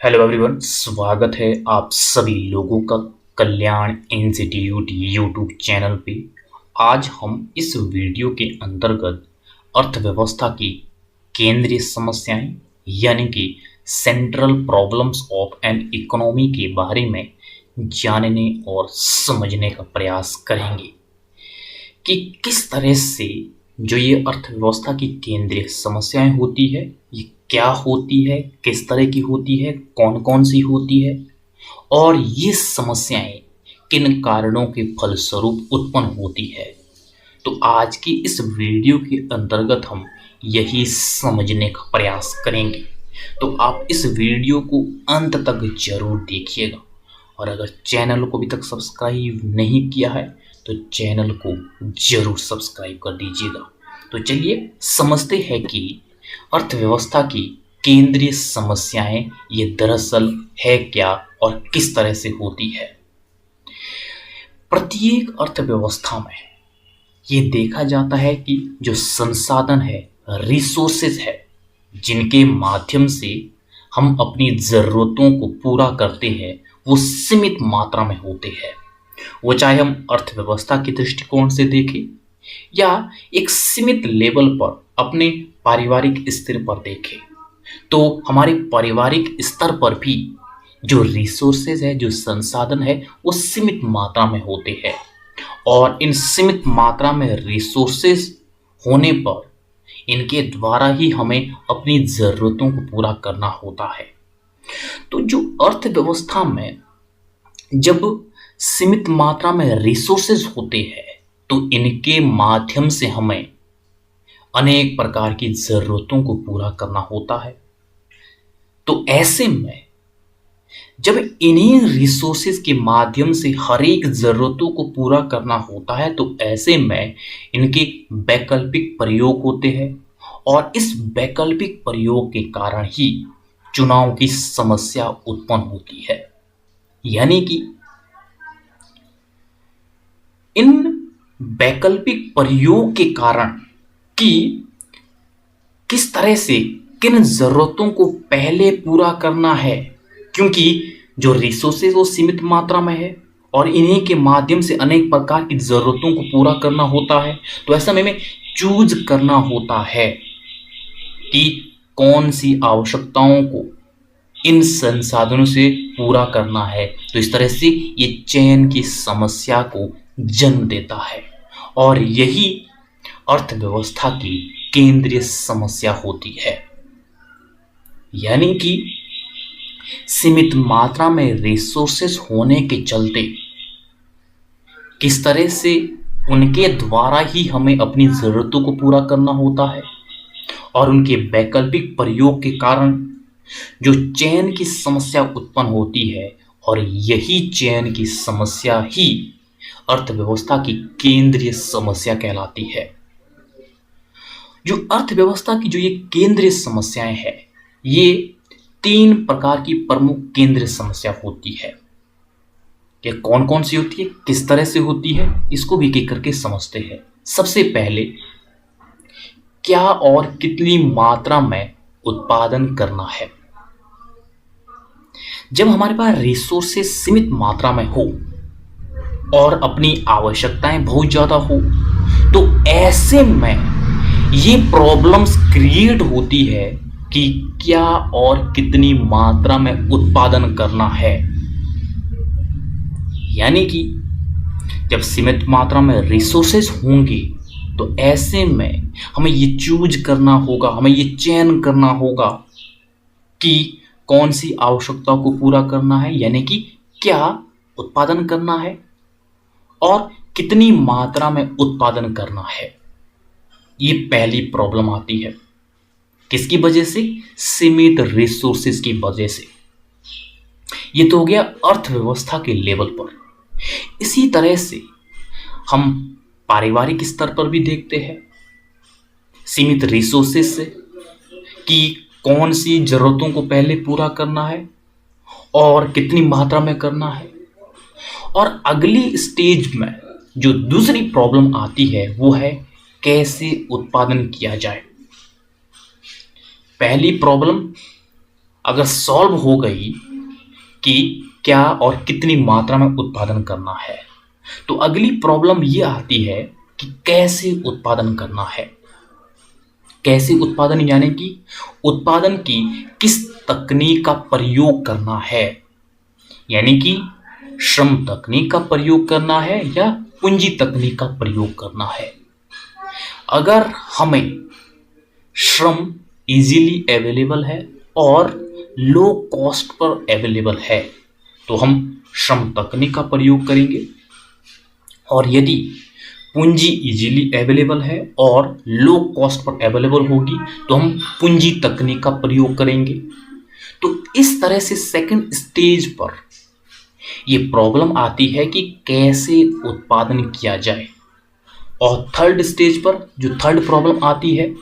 Hello everyone, स्वागत है आप सभी लोगों का कल्याण इंस्टीट्यूट यूट्यूब चैनल पे। आज हम इस वीडियो के अंतर्गत अर्थव्यवस्था की केंद्रीय समस्याएं यानी कि central problems of an economy के बारे में जानने और समझने का प्रयास करेंगे कि किस तरह से जो ये अर्थव्यवस्था की केंद्रीय समस्याएं होती है, ये क्या होती है, किस तरह की होती है, कौन कौन सी होती है और ये समस्याएं किन कारणों के फलस्वरूप उत्पन्न होती है। तो आज की इस वीडियो के अंतर्गत हम यही समझने का प्रयास करेंगे। तो आप इस वीडियो को अंत तक जरूर देखिएगा और अगर चैनल को अभी तक सब्सक्राइब नहीं किया है तो चैनल को जरूर सब्सक्राइब कर दीजिएगा। तो चलिए समझते हैं कि अर्थव्यवस्था की केंद्रीय समस्याएं ये दरअसल है क्या और किस तरह से होती है। प्रत्येक अर्थव्यवस्था में ये देखा जाता है कि जो संसाधन है, रिसोर्सेज है, जिनके माध्यम से हम अपनी ज़रूरतों को पूरा करते हैं, वो सीमित मात्रा में होते हैं। वो चाहे हम अर्थव्यवस्था के दृष्टिकोण से देखें या एक सीमित लेवल पर अपने पारिवारिक स्तर पर देखें, तो हमारे पारिवारिक स्तर पर भी जो रिसोर्सेज है, जो संसाधन है, वो सीमित मात्रा में होते हैं और इन सीमित मात्रा में रिसोर्सेज होने पर इनके द्वारा ही हमें अपनी ज़रूरतों को पूरा करना होता है। तो जो अर्थव्यवस्था में जब सीमित मात्रा में रिसोर्सेज होते हैं तो इनके माध्यम से हमें अनेक प्रकार की ज़रूरतों को पूरा करना होता है। तो ऐसे में जब इन्हीं रिसोर्सेज के माध्यम से हर एक ज़रूरतों को पूरा करना होता है तो ऐसे में इनके वैकल्पिक प्रयोग होते हैं और इस वैकल्पिक प्रयोग के कारण ही चुनाव की समस्या उत्पन्न होती है। यानी कि इन वैकल्पिक प्रयोग के कारण कि किस तरह से किन जरूरतों को पहले पूरा करना है, क्योंकि जो रिसोर्सेज वो सीमित मात्रा में है और इन्हीं के माध्यम से अनेक प्रकार की जरूरतों को पूरा करना होता है। तो ऐसा में चूज करना होता है कि कौन सी आवश्यकताओं को इन संसाधनों से पूरा करना है। तो इस तरह से ये चयन की समस्या को जन्म देता है और यही अर्थव्यवस्था की केंद्रीय समस्या होती है। यानी कि सीमित मात्रा में रिसोर्सेस होने के चलते किस तरह से उनके द्वारा ही हमें अपनी ज़रूरतों को पूरा करना होता है और उनके वैकल्पिक प्रयोग के कारण जो चयन की समस्या उत्पन्न होती है और यही चयन की समस्या ही अर्थव्यवस्था की केंद्रीय समस्या कहलाती है। जो अर्थव्यवस्था की जो ये केंद्रीय समस्याएं हैं, ये तीन प्रकार की प्रमुख केंद्रीय समस्या होती है। ये कौन कौन सी होती है, किस तरह से होती है, इसको भी एक करके समझते हैं। सबसे पहले क्या और कितनी मात्रा में उत्पादन करना है। जब हमारे पास रिसोर्सेज सीमित मात्रा में हो और अपनी आवश्यकताएं बहुत ज्यादा हो तो ऐसे में ये प्रॉब्लम्स क्रिएट होती है कि क्या और कितनी मात्रा में उत्पादन करना है। यानी कि जब सीमित मात्रा में रिसोर्सेज होंगे तो ऐसे में हमें ये चूज करना होगा, हमें ये चयन करना होगा कि कौन सी आवश्यकता को पूरा करना है, यानी कि क्या उत्पादन करना है और कितनी मात्रा में उत्पादन करना है। ये पहली प्रॉब्लम आती है किसकी वजह से, सीमित रिसोर्सेज की वजह से। ये तो हो गया अर्थव्यवस्था के लेवल पर। इसी तरह से हम पारिवारिक स्तर पर भी देखते हैं सीमित रिसोर्सेज से कि कौन सी जरूरतों को पहले पूरा करना है और कितनी मात्रा में करना है। और अगली स्टेज में जो दूसरी प्रॉब्लम आती है वो है कैसे उत्पादन किया जाए। पहली प्रॉब्लम अगर सॉल्व हो गई कि क्या और कितनी मात्रा में उत्पादन करना है, तो अगली प्रॉब्लम ये आती है कि कैसे उत्पादन करना है। कैसे उत्पादन यानी कि उत्पादन की किस तकनीक का प्रयोग करना है, यानी कि श्रम तकनीक का प्रयोग करना है या पूंजी तकनीक का प्रयोग करना है। अगर हमें श्रम इजीली अवेलेबल है और लो कॉस्ट पर अवेलेबल है तो हम श्रम तकनीक का प्रयोग करेंगे, और यदि पूंजी इजीली अवेलेबल है और लो कॉस्ट पर अवेलेबल होगी तो हम पूंजी तकनीक का प्रयोग करेंगे। तो इस तरह से सेकंड स्टेज पर यह प्रॉब्लम आती है कि कैसे उत्पादन किया जाए, और थर्ड स्टेज पर जो थर्ड प्रॉब्लम आती है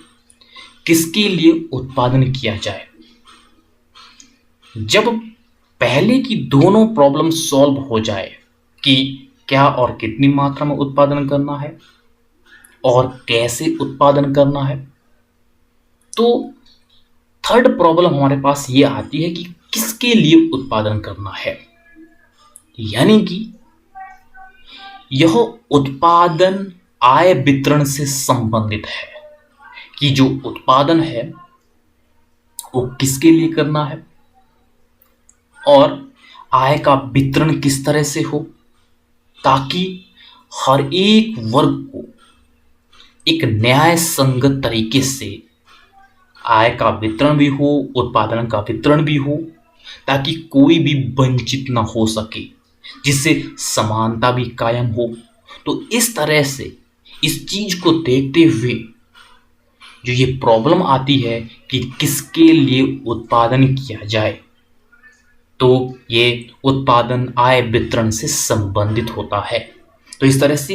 किसके लिए उत्पादन किया जाए। जब पहले की दोनों प्रॉब्लम सॉल्व हो जाए कि क्या और कितनी मात्रा में उत्पादन करना है और कैसे उत्पादन करना है, तो थर्ड प्रॉब्लम हमारे पास ये आती है कि किसके लिए उत्पादन करना है, यानी कि यह उत्पादन आय वितरण से संबंधित है कि जो उत्पादन है वो किसके लिए करना है और आय का वितरण किस तरह से हो, ताकि हर एक वर्ग को एक न्याय संगत तरीके से आय का वितरण भी हो, उत्पादन का वितरण भी हो, ताकि कोई भी वंचित ना हो सके, जिससे समानता भी कायम हो। तो इस तरह से इस चीज को देखते हुए जो ये प्रॉब्लम आती है कि किसके लिए उत्पादन किया जाए, तो ये उत्पादन आय वितरण से संबंधित होता है। तो इस तरह से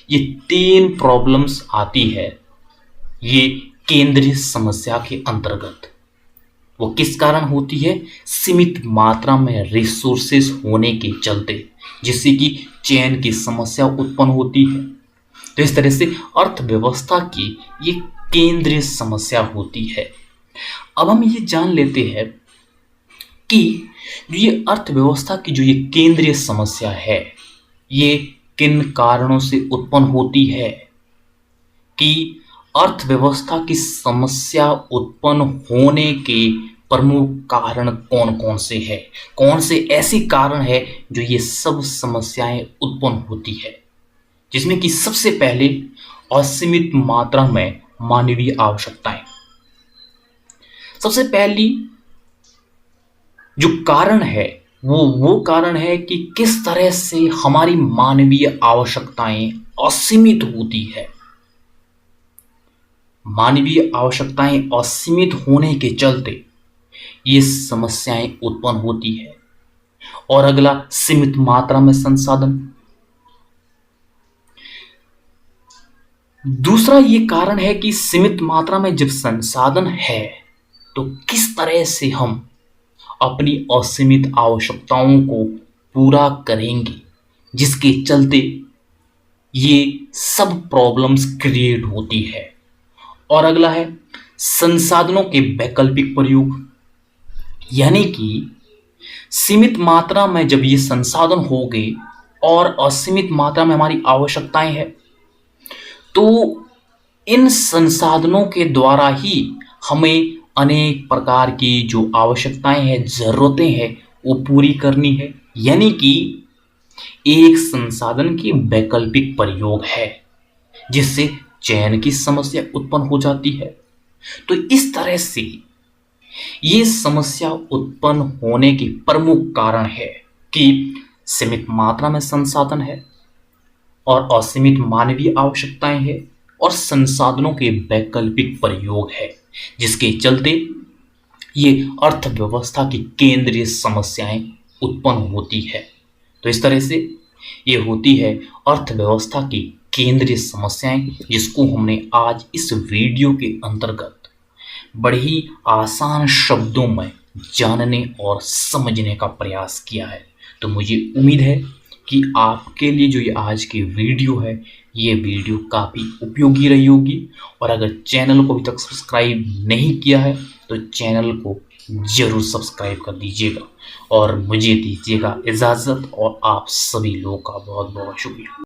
ये तीन प्रॉब्लम्स आती है ये केंद्रीय समस्या के अंतर्गत। वो किस कारण होती है? सीमित मात्रा में रिसोर्सेस होने के चलते, जिससे कि चयन की समस्या उत्पन्न होती है। तो इस तरह से अर्थव्यवस्था की ये केंद्रीय समस्या होती है। अब हम ये जान लेते हैं कि जो ये अर्थव्यवस्था की जो ये केंद्रीय समस्या है ये किन कारणों से उत्पन्न होती है, कि अर्थव्यवस्था की समस्या उत्पन्न होने के प्रमुख कारण कौन कौन से हैं, कौन से ऐसे कारण है जो ये सब समस्याएं उत्पन्न होती है, जिसमें कि सबसे पहले असीमित मात्रा में मानवीय आवश्यकताएं। सबसे पहली जो कारण है वो कारण है कि किस तरह से हमारी मानवीय आवश्यकताएं असीमित होती है। मानवीय आवश्यकताएं असीमित होने के चलते ये समस्याएं उत्पन्न होती है। और अगला, सीमित मात्रा में संसाधन। दूसरा ये कारण है कि सीमित मात्रा में जब संसाधन है तो किस तरह से हम अपनी असीमित आवश्यकताओं को पूरा करेंगे, जिसके चलते ये सब प्रॉब्लम्स क्रिएट होती है। और अगला है संसाधनों के वैकल्पिक प्रयोग, यानी कि सीमित मात्रा में जब ये संसाधन हो गए और असीमित मात्रा में हमारी आवश्यकताएं हैं, तो इन संसाधनों के द्वारा ही हमें अनेक प्रकार की जो आवश्यकताएं हैं, जरूरतें हैं, वो पूरी करनी है। यानी कि एक संसाधन की वैकल्पिक प्रयोग है, जिससे चयन की समस्या उत्पन्न हो जाती है। तो इस तरह से ये समस्या उत्पन्न होने के प्रमुख कारण है कि सीमित मात्रा में संसाधन है और असीमित मानवीय आवश्यकताएं हैं और संसाधनों के वैकल्पिक प्रयोग है, जिसके चलते ये अर्थव्यवस्था की केंद्रीय समस्याएं उत्पन्न होती है। तो इस तरह से ये होती है अर्थव्यवस्था की केंद्रीय समस्याएं, जिसको हमने आज इस वीडियो के अंतर्गत बड़े ही आसान शब्दों में जानने और समझने का प्रयास किया है। तो मुझे उम्मीद है कि आपके लिए जो ये आज की वीडियो है, ये वीडियो काफ़ी उपयोगी रही होगी। और अगर चैनल को अभी तक सब्सक्राइब नहीं किया है तो चैनल को जरूर सब्सक्राइब कर दीजिएगा और मुझे दीजिएगा इजाज़त और आप सभी लोगों का बहुत बहुत शुक्रिया।